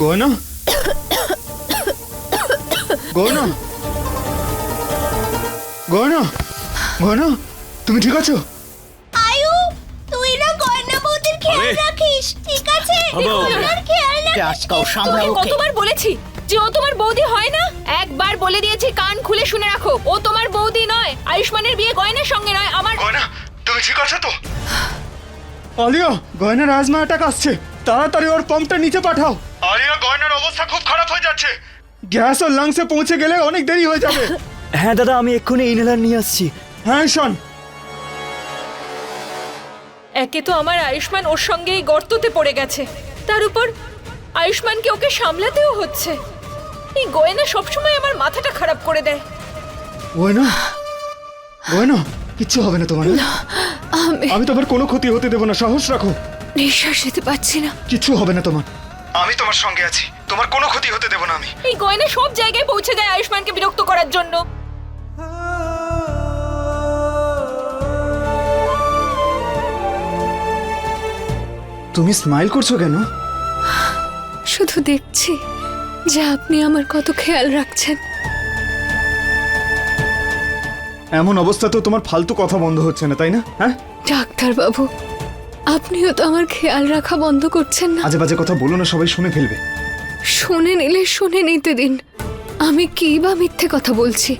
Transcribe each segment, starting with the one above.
গয়না গয়না গয়না গয়না তুমি ঠিক আছো? আয়ু, তুই না গয়না বৌদির খেয়াল রাখিস, ঠিক আছে? ওনার খেয়াল রাখিস। আটকাও, সামলাও তোকে ওকে। কতবার বলেছি যে ও তোমার বৌদি হয় না? একবার বলে দিয়েছি, কান খুলে শুনে রাখো। ও তোমার বৌদি নয়। আয়ুষ্মানের বিয়ে গয়নার সঙ্গে নয়, আমার। গয়না তুমি ঠিক আছো তো? আলিয়া, গয়নার আজমা অ্যাটাক আসছে, তাড়াতাড়ি ওর পাম্পটা নিচে পাঠাও। আলিয়া, গয়নার অবস্থা খুব খারাপ হয়ে যাচ্ছে, গ্যাস ওর লাংসে পৌঁছে গেলে অনেক দেরি হয়ে যাবে। হ্যাঁ দাদা, আমি এক্ষুনি ইনহেলার নিয়ে আসছি। হ্যাঁ শোন, একে তো আমার আয়ুষ্মান ওর সঙ্গে এই গর্ততে পড়ে গেছে, তার উপর আয়ুষ্মানকে ওকে সামলাতেও হচ্ছে। এই গয়না সবসময় আমার মাথাটা খারাপ করে দেয়। গয়না গয়না কিচ্ছু হবে না তোমার। আমি তোমার কোনো ক্ষতি হতে দেবো না, সাহস রাখো। নিঃশ্বাস নিতে পারছি না। কিচ্ছু হবে না তোমার, আমি তোমার সঙ্গে আছি, তোমার কোনো ক্ষতি হতে দেবো না আমি। এই গয়না সব জায়গায় পৌঁছে যায় আয়ুষ্মানকে বিরক্ত করার জন্য। তুমি স্মাইল করছো কেন? শুধু দেখছি যে আপনি আমার কত খেয়াল রাখছেন। এমন অবস্থা তো তোমার ফালতু কথা বন্ধ হচ্ছে না, তাই না? হ্যাঁ, ডাক্তার বাবু, আপনিও তো আমার খেয়াল রাখা বন্ধ করছেন না। আজে বাজে কথা বলো না, সবাই শুনে ফেলবে। শুনে নিলে শুনে নিতে দিন। আমি কি বা মিথ্যে কথা বলছি?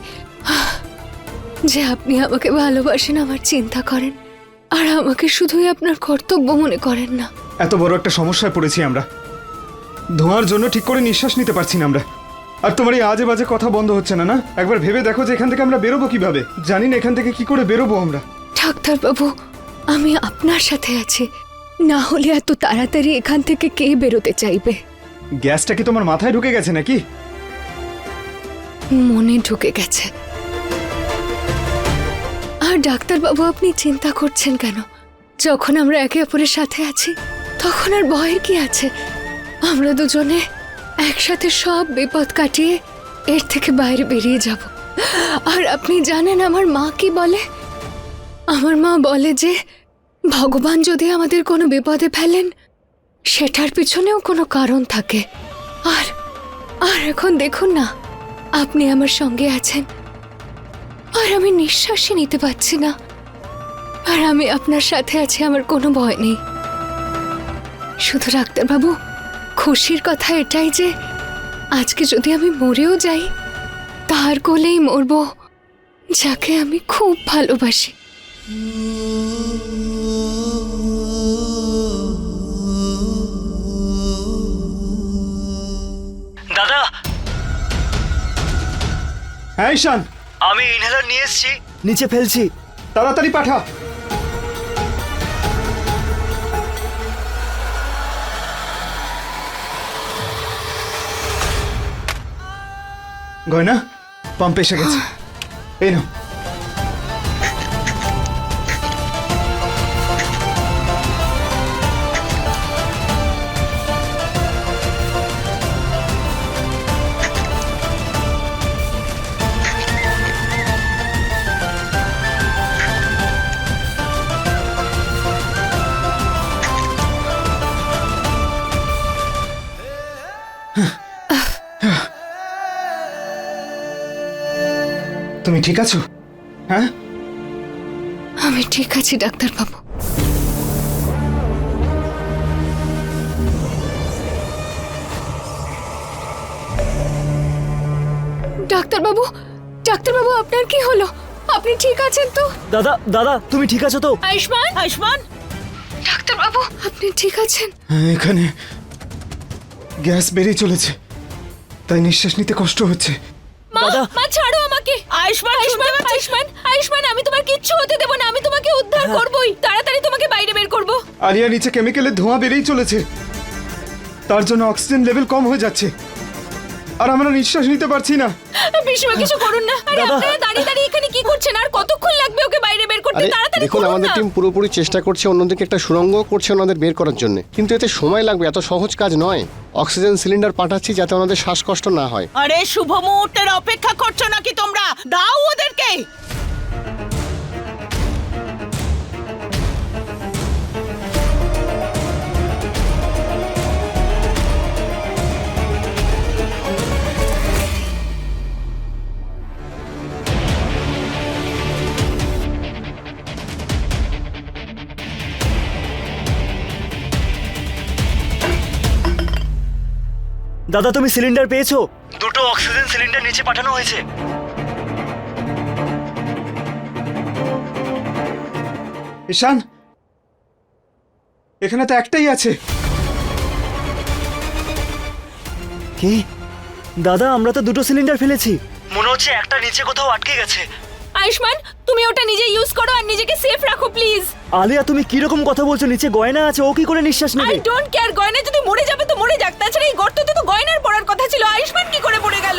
যে আপনি আমাকে ভালোবাসেন, আমার চিন্তা করেন, আর আমাকে শুধুই আপনার কর্তব্য মনে করেন না। এত বড় একটা সমস্যায় পড়েছি আমরা, ধোঁয়ার জন্য ঠিক করে নিঃশ্বাস নিতে পারছি না আমরা। আর তোমার এই আজে বাজে কথা বন্ধ হচ্ছে না। না, একবার ভেবে দেখো যে এখান থেকে আমরা বেরোবো কিভাবে। জানি না এখান থেকে কি করে বেরোবো আমরা। ডাক্তার বাবু, আমি আপনার সাথে আছি, না হলে এত তাড়াতাড়ি এখান থেকে কে বেরোতে চাইবে? গ্যাসটা কি তোমার মাথায় ঢুকে গেছে নাকি? মনে ঢুকে গেছে। আর ডাক্তার বাবু, আপনি চিন্তা করছেন কেন? যখন আমরা একে অপরের সাথে আছি তখন আর ভয়ের কি আছে? আমরা দুজনে একসাথে সব বিপদ কাটিয়ে এর থেকে বাইরে বেরিয়ে যাব। আর আপনি জানেন আমার মা কি বলে? আমার মা বলে যে ভগবান যদি আমাদের কোনো বিপদে ফেলেন সেটার পিছনেও কোনো কারণ থাকে। আর আর এখন দেখুন না, আপনি আমার সঙ্গে আছেন, আর আমি নিঃশ্বাসই নিতে পারছি না। আর আমি আপনার সাথে আছি, আমার কোনো ভয় নেই। শুধু ডাক্তারবাবু, খুশির কথা এটাই যে আজকে যদি আমি মরেও যাই, তার কোলেই মরব, যাকে আমি খুব ভালোবাসি। দাদা, হ্যাঁ ঈশান, আমি ইনহেলার নিয়ে এসেছি, নিচে ফেলছি। তাড়াতাড়ি পাঠা। গয়না, পাম্প এসে গেছে, এই নাও। তুমি ঠিক আছো? হ্যাঁ, আমি ঠিক আছি ডাক্তারবাবু। ডাক্তারবাবু, ডাক্তারবাবু, আপনার কি হলো? আপনি ঠিক আছেন তো? দাদা দাদা, তুমি ঠিক আছো তো? আয়ুষ্মান, আয়ুষ্মান, ডাক্তারবাবু, আপনি ঠিক আছেন? হ্যাঁ, এখানে গ্যাস বেরিয়ে চলেছে, তাই নিঃশ্বাস নিতে কষ্ট হচ্ছে। মা, দাদা। মা ছাড়ো আমাকে। আয়ুষ্মান, আয়ুষ্মান, আয়ুষ্মান, আয়ুষ্মান, আমি তোমার কিচ্ছু হতে দেব না। আমি তোমাকে উদ্ধার করবই। তাড়াতাড়ি তোমাকে বাইরে বের করব। আলিয়া, নিচে কেমিক্যালের ধোঁয়া বেরিয়ে চলেছে, তার জন্য অক্সিজেন লেভেল কম হয়ে যাচ্ছে, আর আমরা নিঃশ্বাস নিতে পারছি না। বিষ্ণু, কিছু করুন না। আরে দাদা। আপনারা দাঁড়িয়ে দাঁড়িয়ে এখানে কি করছেন? আর কতক্ষণ লাগবে ওকে বাইরে বের করতে? আরে তাড়াতাড়ি দেখুন, করুন আমাদের না। টিম পুরোপুরি চেষ্টা করছে, অন্যদিকে একটা সুড়ঙ্গ করছে ওনাদের বের করার জন্য, কিন্তু এতে সময় লাগবে, এত সহজ কাজ নয়। অক্সিজেন সিলিন্ডার পাঠাচ্ছি যাতে ওনাদের শ্বাসকষ্ট না হয়। আরে শুভ মুহূর্তের অপেক্ষা করছো নাকি তোমরা? দাও ওদেরকে। দাদা তুমি সিলিন্ডার পেয়েছো? দুটো অক্সিজেন সিলিন্ডার নিচে পাঠানো হয়েছে। ঈশান, এখানে তো একটাই আছে। কি? দাদা আমরা তো দুটো সিলিন্ডার ফেলেছি, মনে হচ্ছে একটা নিচে কোথাও আটকে গেছে। আয়ুষ্মান, তুমি ওটা নিজে ইউজ করো আর নিজেকে সেফ রাখো প্লিজ। আলিয়া তুমি কি রকম কথা বলছো? নিচে গয়না আছে, ও কি করে নিঃশ্বাস আই নেবে? ডোন্ট কেয়ার, গয়না যদি মরে যাবে তো মরে যাক। তাছাড়া এই গর্ততে তো গয়নার পড়ার কথা ছিল, আয়ুষ্মান কি করে পড়ে গেল?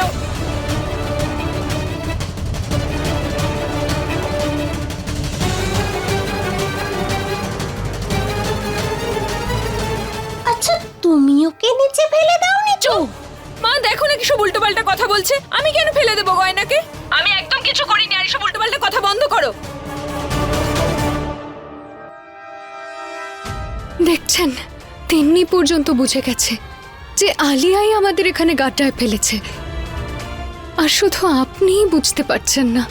আচ্ছা, তুমি ওকে নিচে ফেলে দাওনি তো? মা দেখো না কিসব উল্টোপাল্টা কথা বলছে। আমি কেন ফেলে দেবো গয়নাকে? আমি একদম কিছু করিনি, আর এসব উল্টোপাল্টা কথা বন্ধ করো। দেখছেন, তিন্নি পর্যন্ত বুঝে গেছে যে আলিয়াই আমাদের এখানে গাড্ডায় ফেলেছে, আর শুধু আপনিই বুঝতে পারছেন না।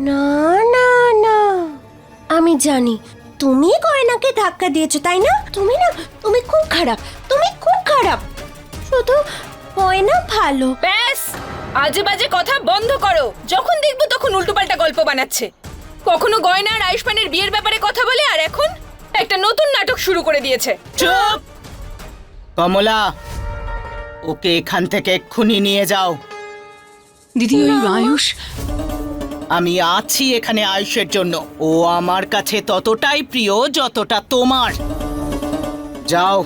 না না না, আমি জানি তুমি গয়নাকে ধাক্কা দিয়েছো, তাই না? তুমি খুব খারাপ, তুমি খুব খারাপ। শুধু গয়না ভালো। ব্যাস, আজে বাজে কথা বন্ধ করো। যখন দেখবো তখন উল্টোপাল্টা গল্প বানাচ্ছে। কখনো গয়না আর আয়ুষ্মানের বিয়ের ব্যাপারে কথা বলে, আর এখন একটা নতুন নাটক শুরু করে দিয়েছে। চুপ! কমলা, ওকে এখান থেকে এক্ষুনি নিয়ে যাও। দিদি, ওই আয়ুষ আমি আছি এখানে আয়ুষের জন্য। ও আমার কাছে ততটাই প্রিয় যতটা তোমার। যাও।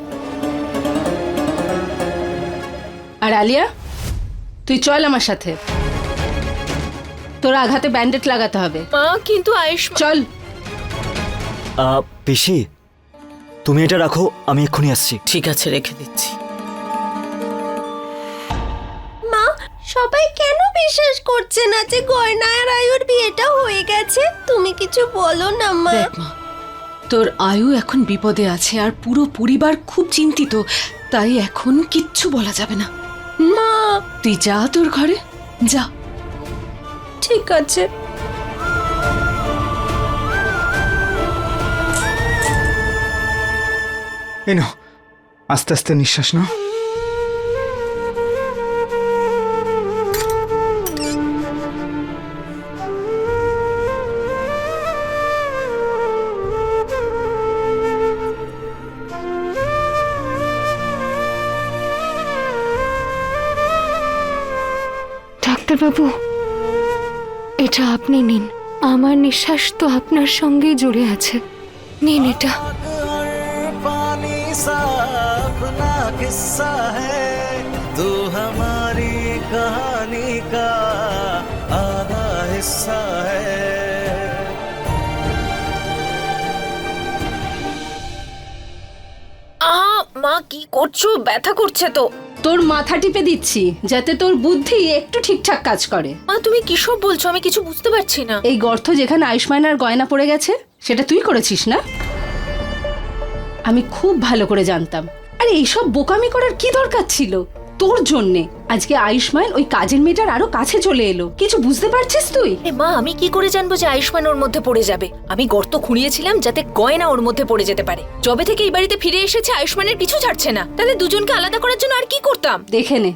আর আলিয়া, তুই চল আমার সাথে। তোর আঘাতে ব্যান্ডেড লাগাতে হবে। মা, কিন্তু আয়ুষ্মান। চল। পিসি তুমি এটা রাখো, আমি এক্ষুনি আসছি। ঠিক আছে, রেখে দিচ্ছি। মা, সবাই কেন বিশ্বাস করছে না যে গয়না আর আয়ুর বিয়েটা হয়ে গেছে? তুমি কিছু বলো না মা। দেখ মা, তোর আয়ু এখন বিপদে আছে আর পুরো পরিবার খুব চিন্তিত, তাই এখন কিচ্ছু বলা যাবে না। মা, তুই যা তোর ঘরে যা। ঠিক আছে। এই নাও, আস্তে আস্তে নিঃশ্বাস নাও। ডাক্তারবাবু, এটা আপনি নিন। আমার নিঃশ্বাস তো আপনার সঙ্গেই জুড়ে আছে। নিন এটা। पानी सा अपना किस्सा है, तू हमारी कहानी का आधा हिस्सा है। মা কি করছো? ব্যথা করছে তো। তোর মাথা টিপে দিচ্ছি যাতে তোর বুদ্ধি একটু ঠিকঠাক কাজ করে। মা তুমি কিসব বলছো? আমি কিছু বুঝতে পারছি না। এই গর্ত যেখানে আয়ুষ্মান আর গয়না পড়ে গেছে সেটা তুই করেছিস না? আমি খুব ভালো করে জানতাম। আরে এইসব বোকামি করার কি দরকার ছিল? তোর জন্যে আজকে আয়ুষ্মান ওই কাজের মেয়েটার আরো কাছে চলে এলো। কিছু বুঝতে পারছিস তুই? মা, আমি কি করে জানবো যে আয়ুষ্মান ওর মধ্যে পড়ে যাবে? আমি গর্ত খুঁড়িয়েছিলাম যাতে গয়না ওর মধ্যে পড়ে যেতে পারে। যবে থেকে এই বাড়িতে ফিরে এসেছে আয়ুষ্মানের পিছু ছাড়ছে না। তাহলে দুজনকে আলাদা করার জন্য আর কি করতাম? দেখে নে,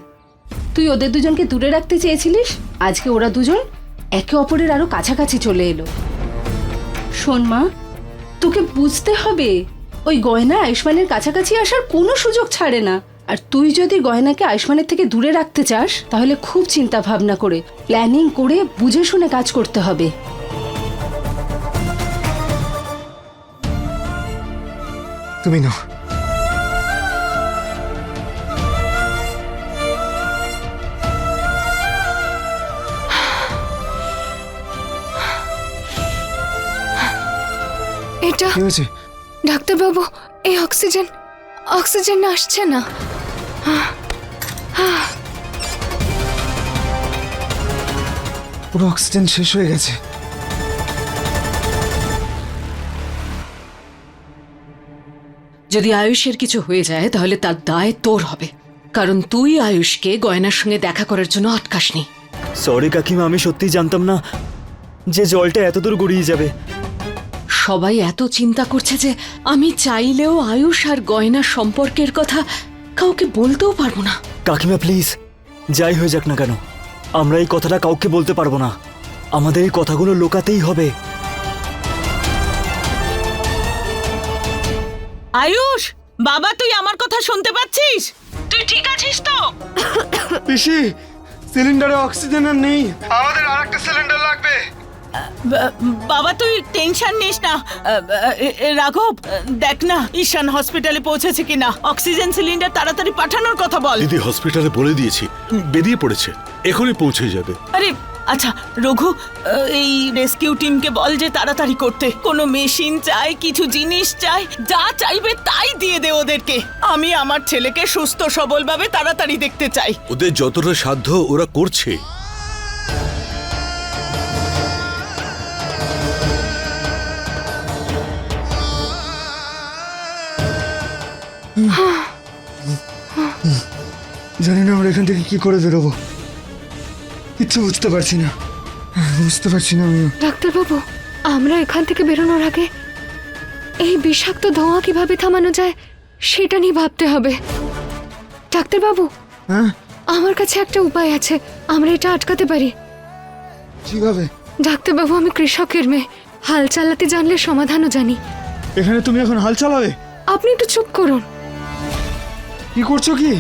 তুই ওদের দুজনকে দূরে রাখতে চেয়েছিলিস, আজকে ওরা দুজন একে অপরের আরো কাছাকাছি চলে এলো। শোন মা, তোকে বুঝতে হবে ওই গয়না আয়ুষ্মানের কাছাকাছি আসার কোনো সুযোগ ছাড়ে না। আর তুই যদি গয়নাকে আয়ুষ্মানের থেকে দূরে রাখতে চাস তাহলে খুব চিন্তা ভাবনা করে, প্ল্যানিং করে, বুঝে শুনে কাজ করতে হবে। তুমি নাও। এটা কি হয়েছে? ডাক্তারবাবু, এই অক্সিজেন আসছে না। পুরো অক্সিজেন শেষ হয়ে গেছে। যদি আয়ুষের কিছু হয়ে যায় তাহলে তার দায় তোর হবে, কারণ তুই আয়ুষকে গয়নার সঙ্গে দেখা করার জন্য আটকাসনি। সরি কাকিমা, আমি সত্যি জানতাম না যে জলটা এত দূর গড়িয়ে যাবে। সবাই এত চিন্তা করছে যে আমি চাইলেও আয়ুষ আর গয়না সম্পর্কের কথা কাউকে বলতেও পারবো না। কাকিমা প্লিজ, যাই হয়ে যাক না কেন আমরা এই কথাটা কাউকে বলতে পারবো না। আমাদের এই কথাগুলো লুকাতেই হবে। আয়ুষ, বাবা তুই আমার কথা শুনতে পাচ্ছিস? তুই ঠিক আছিস তো? পিসি, সিলিন্ডারে অক্সিজেন আর নেই, আমাদের আরেকটা সিলিন্ডার লাগবে। বাবা তুই টেনশন নিস না। রাঘব, দেখ না ঈশান হসপিটালে পৌঁছেছে কিনা। অক্সিজেন সিলিন্ডার তাড়াতাড়ি পাঠানোর কথা বল। দিদি হসপিটালে বলে দিয়েছি, বেরিয়ে পড়েছে, এখনই পৌঁছে যাবে। আরে আচ্ছা রঘু, এই রেস্কিউ টিমকে বল যে তাড়াতাড়ি করতে। কোনো মেশিন চাই, কিছু জিনিস চাই, যা চাইবে তাই দিয়ে দে ওদেরকে। আমি আমার ছেলেকে সুস্থ সবলভাবে তাড়াতাড়ি দেখতে চাই। ওদের যতটা সাধ্য ওরা করছে। জানি না আমরা এখান থেকে কি করে বেরোবো, কিচ্ছু বুঝতে পারছি না, বুঝতে পারছি না আমিও। ডাক্তারবাবু, আমরা এখান থেকে বেরোনোর আগে এই বিষাক্ত ধোঁয়া কিভাবে থামানো যায় সেটা নিয়ে ভাবতে হবে। ডাক্তারবাবু, হ্যাঁ, আমার কাছে একটা উপায় আছে, আমরা এটা আটকাতে পারি। কিভাবে? ডাক্তারবাবু, আমি কৃষকের মেয়ে, হাল চালাতে জানলে সমাধানও জানি। এখানে তুমি এখন হাল চালাবে? আপনি একটু চুপ করুন। কি করছো কি?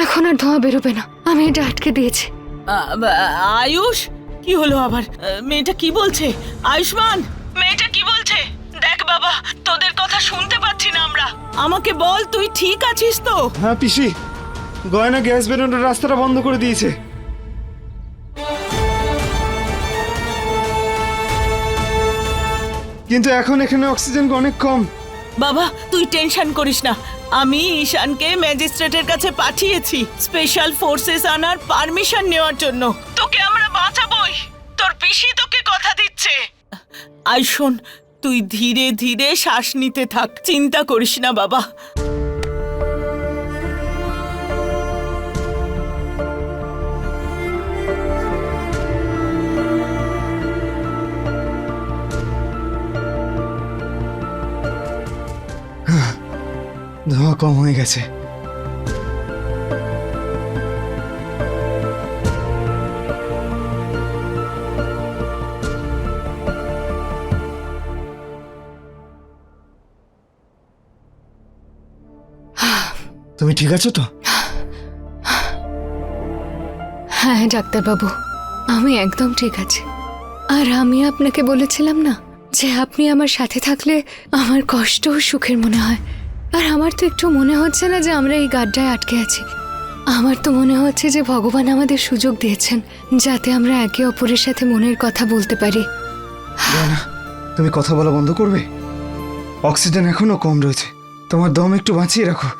এখন আর ধোঁয়া বেরোবে না, আমি এটা আটকে দিয়েছি। আয়ুষ, কি হলো আবার? মেয়েটা কি বলছে? আয়ুষ্মান, মেয়েটা কি বলছে? দেখ বাবা, তোদের কথা শুনতে পাচ্ছি না আমরা। আমাকে বল তুই ঠিক আছিস তো? হ্যাঁ পিসি, গয়না গ্যাস বেরোনোর রাস্তাটা বন্ধ করে দিয়েছে। কিন্তু এখন এখানে অক্সিজেন অনেক কম। বাবা তুই টেনশন করিস না, আমি ঈশানকে ম্যাজিস্ট্রেটের কাছে পাঠিয়েছি স্পেশাল ফোর্সেস আনার পারমিশন নেওয়ার জন্য। তোকে আমরা বাঁচাবই, তোর পিসি তোকে কথা দিচ্ছে। আই শোন, তুই ধীরে ধীরে শ্বাস নিতে থাক, চিন্তা করিস না বাবা। ধোঁয়া কম হয়ে গেছে। তুমি ঠিক আছো তো? হ্যাঁ ডাক্তারবাবু, আমি একদম ঠিক আছি। আর আমি আপনাকে বলেছিলাম না যে আপনি আমার সাথে থাকলে আমার কষ্ট ও সুখের মনে হয়। আর আমার তো একটু মনে হচ্ছে না যে আমরা এই গাড্ডায় আটকে আছি। আমার তো মনে হচ্ছে যে ভগবান আমাদের সুযোগ দিয়েছেন যাতে আমরা একে অপরের সাথে মনের কথা বলতে পারি। না, তুমি কথা বলা বন্ধ করবে? অক্সিজেন এখনো কম রয়েছে, তোমার দম একটু বাঁচিয়ে রাখো।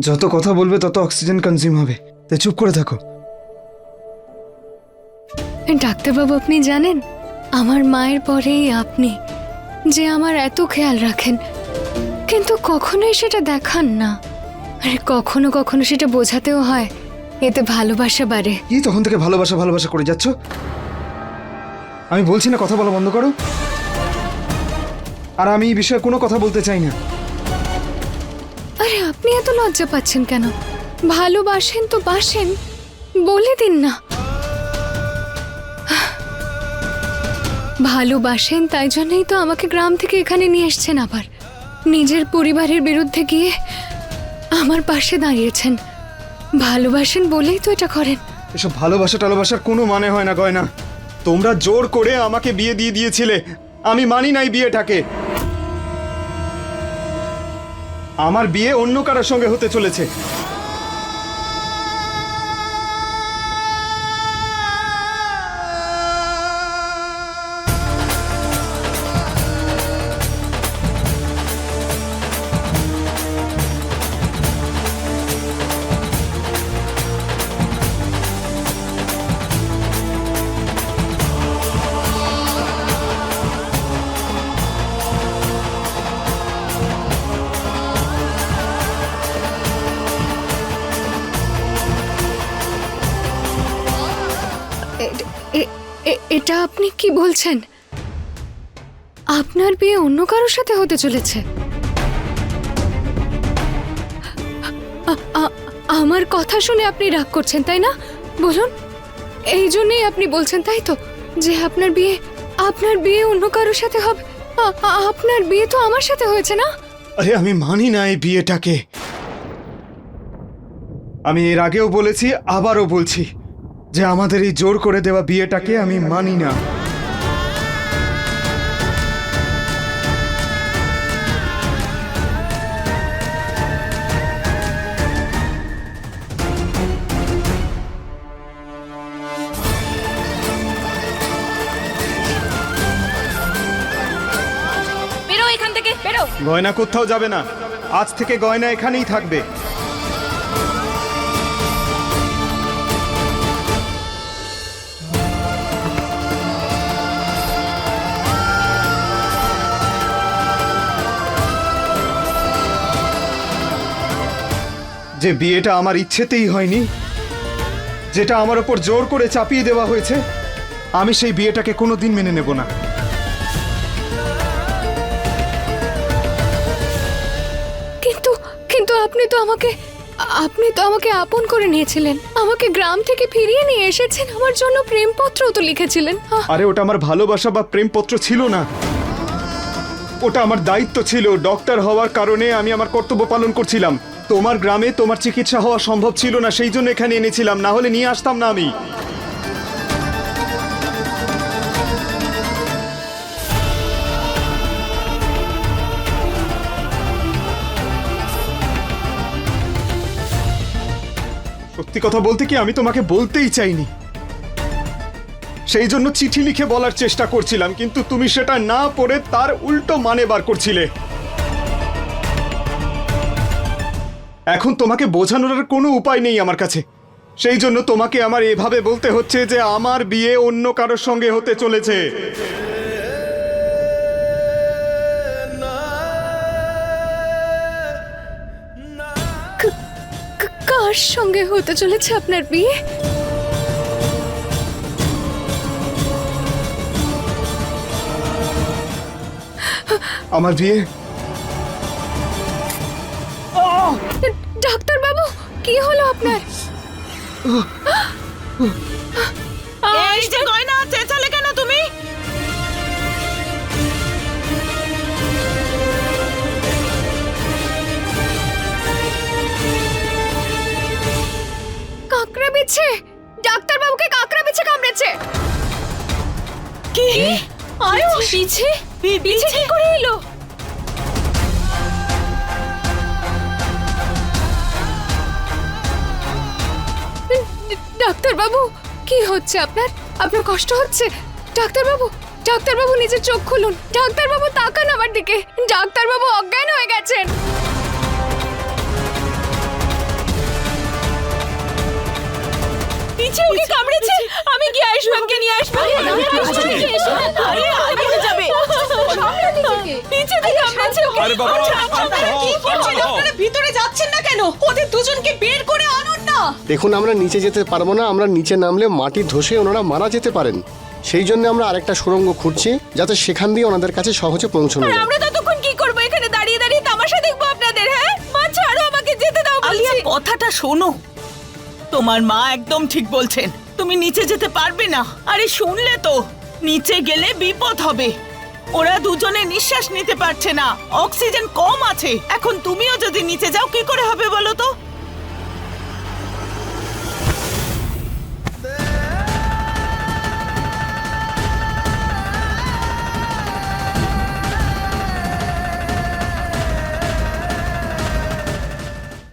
যত কথা বলবে তত অক্সিজেন কনজিউম হবে, তাই চুপ করে থাকো। ডাক্তারবাবু, আপনি জানেন আমার মায়ের পরেই আপনি যে আমার এত খেয়াল রাখেন, কিন্তু কখনোই সেটা দেখান না। আরে কখনো কখনো সেটা বোঝাতেও হয়, এতে ভালোবাসা বাড়ে। কি তখন থেকে ভালোবাসা ভালোবাসা করে যাচ্ছ? আমি বলছি না কথা বলা বন্ধ করো, আর আমি এই বিষয়ে কোনো কথা বলতে চাই না। আরে আপনি এত লজ্জা পাচ্ছেন কেন? ভালোবাসেন তো বাসেন, বলে দিন না। ভালোবাসেন তাই জন্যই তো আমাকে গ্রাম থেকে এখানে নিয়ে এসছেন, আবার নিজের পরিবারের বিরুদ্ধে গিয়ে আমার পাশে দাঁড়িয়েছেন। ভালোবাসেন বলেই তো এটা করেন। এসব ভালোবাসা টালোবাসার কোনো মানে হয় না গয়না। তোমরা জোর করে আমাকে বিয়ে দিয়ে দিয়েছিলে, আমি মানি নাই বিয়েটাকে। আমার বিয়ে অন্য কারোর সঙ্গে হতে চলেছে। এটা আপনি কি বলছেন? আপনার বিয়ে অন্য কারোর সাথে হতে চলেছে? আমার কথা শুনে আপনি রাগ করছেন তাই না? বলুন, এই জন্যই আপনি বলছেন তাই তো, যে আপনার বিয়ে অন্য কারোর সাথে হবে? আপনার বিয়ে তো আমার সাথে হয়েছে না? আরে আমি মানি না এই বিয়েটাকে। আমি এর আগেও বলেছি, আবারও বলছি যে আমাদের এই জোর করে দেওয়া বিয়েটাকে আমি মানি না। বেরো এখান থেকে, বেরো। গয়না কোথাও যাবে না, আজ থেকে গয়না এখানেই থাকবে। যে বিয়েটা আমার ইচ্ছেতেই হয়নি, যেটা আমার ওপর জোর করে চাপিয়ে দেওয়া হয়েছে, আমি সেই বিয়েটাকে কোনোদিন মেনে নেব না। কিন্তু আপনি তো আমাকে আপন করে নিয়েছিলেন, আমাকে গ্রাম থেকে ফিরিয়ে নিয়ে এসেছেন, আমার জন্য প্রেমপত্রও তো লিখেছিলেন। আরে ওটা আমার ভালোবাসা বা প্রেমপত্র ছিল না, ওটা আমার দায়িত্ব ছিল। ডক্টর হওয়ার কারণে আমি আমার কর্তব্য পালন করছিলাম। তোমার গ্রামে তোমার চিকিৎসা হওয়া সম্ভব ছিল না, সেই জন্য এখানে এনেছিলাম, না হলে নিয়ে আসতাম না আমি। সত্যি কথা বলতে কি, আমি তোমাকে বলতেই চাইনি, সেই জন্য চিঠি লিখে বলার চেষ্টা করছিলাম, কিন্তু তুমি সেটা না পড়ে তার উল্টো মানে বার করছিলে। এখন তোমাকে বোঝানোর আর কোনো উপায় নেই আমার কাছে, সেই জন্য তোমাকে আমার এভাবে বলতে হচ্ছে যে আমার বিয়ে অন্য কারোর সঙ্গে হতে চলেছে। কার সঙ্গে হতে চলেছে আপনার বিয়ে? আমার বিয়ে? ডাক্তার বাবু, কি হলো আপনার? এই যে গয়না, চেঁচালে কেন তুমি? কাকড়া বিছে, ডাক্তার বাবুকে কাকড়া বিছে কামড়েছে। কি? আয়ুষ, পিছে পিছে কি করে এলো? ডাক্তার বাবু, কি হচ্ছে আপনার? আপনার কষ্ট হচ্ছে? ডাক্তার বাবু নিজের চোখ খুলুন। ডাক্তার বাবু তাকান আমার দিকে। ডাক্তার বাবু অজ্ঞান হয়ে গেছেন। পিছে ওকে কামড়েছে। আমি কি আয়ুষ্মানকে নিয়ে আসবো? আরে আগে যাবে। পিছে থেকে কামড়েছে ওকে। আরে বাবা, কি করছেন আপনারা? ভিতরে যাচ্ছেন না কেন? ওদের দুজনকে বের করে আনুন না। দেখুন, আমরা নিচে যেতে পারবো না, আমরা নিচে নামলে মাটি ধসে ওনারা মারা যেতে পারেন। সেই জন্য আমরা আরেকটা সুড়ঙ্গ খুঁজছি, যাতে সেখান দিয়ে ওনাদের কাছে সহজে পৌঁছানো যায়। আমরা ততক্ষণ কি করবো? এখানে দাঁড়িয়ে দাঁড়িয়ে তামাশা দেখবো আপনাদের? হ্যাঁ মা, ছাড়ো আমাকে, যেতে দাও আলিয়া, বলছি। কথাটা শোনো। তোমার মা একদম ঠিক বলছেন, তুমি নিচে যেতে পারবে না। আরে শুনলে তো, নিচে গেলে বিপদ হবে। ওরা দুজনে নিঃশ্বাস নিতে পারছে না, অক্সিজেন কম আছে। এখন তুমিও যদি নিচে যাও, কি করে হবে বলো তো?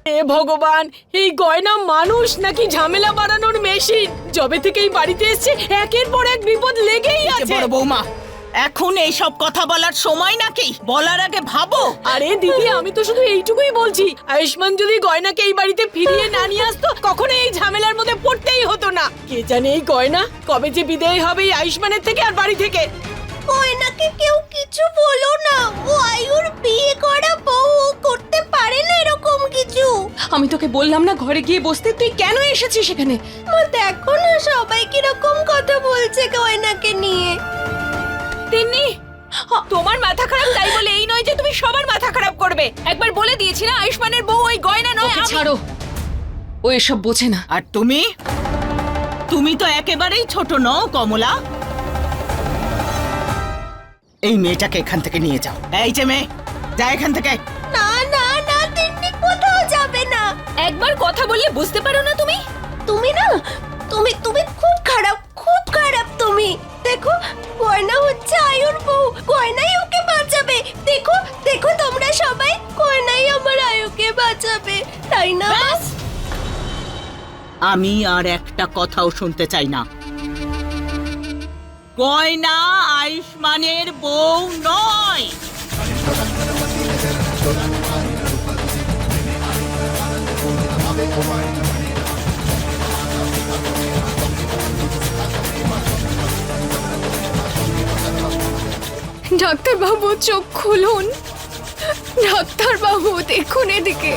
হে ভগবান, এই গয়না মানুষ নাকি ঝামেলা বাড়ানোর মেশিন? যবে থেকে এই বাড়িতে এসেছে একের পর এক বিপদ লেগেই এই যে আছে। বড় বৌমা, এখন এই সব কথা বলার সময় নাকি? বলার আগে ভাবো। আরে দিদি, আমি তো শুধু এইটুকুই বলছি, আয়ুষ্মান যদি গয়নাকে এই বাড়িতে ফিরিয়ে না নিয়ে আসতো, কখনো এই ঝামেলার মধ্যে পড়তেই হতো না। কে জানে এই গয়না কবে যে বিদায় হবে এই আয়ুষ্মানের থেকে আর বাড়ি থেকে। গয়নাকে কেউ কিছু বলো না, ও আয়ুর বিয়ে করা বউ, ও করতে পারে না এরকম কিছু। আমি তোকে বললাম না ঘরে গিয়ে বসতে, তুই কেন এসেছিস সেখানে? মা দেখো না সবাই কিরকম কথা বলছে গয়নাকে নিয়ে। তিন্নি, তোমার মাথা খারাপ তাই বলে এই নয় যে তুমি সবার মাথা খারাপ করবে। একবার বলে দিয়েছি না আয়ুষ্মানের বউ ওই গয়না নয়। ওকে ছাড়ো, ও এসব বোঝে না। আর তুমি তুমি তো একেবারেই ছোট নও কমলা। এই মেয়েটাকে এখান থেকে নিয়ে যাও। এই যে মেয়ে, যা এখান থেকে। না না না, তিন্নি কোথাও যাবে না। একবার কথা বললে বুঝতে পারো না তুমি? তুমি না, তুমি তুমি খুব খারাপ, খুব খারাপ তুমি। দেখো গয়না হচ্ছে আয়ুর বউ, গয়নাই ওকে বাঁচাবে। দেখো দেখো তোমরা সবাই, গয়নাই আমার আয়ুকে বাঁচাবে, তাই না? আমি আর একটা কথাও শুনতে চাই না। গয়না আয়ুষ্মানের বউ নয়। ডাক্তারবাবু চোখ খুলুন, ডাক্তারবাবু দেখুন এদিকে।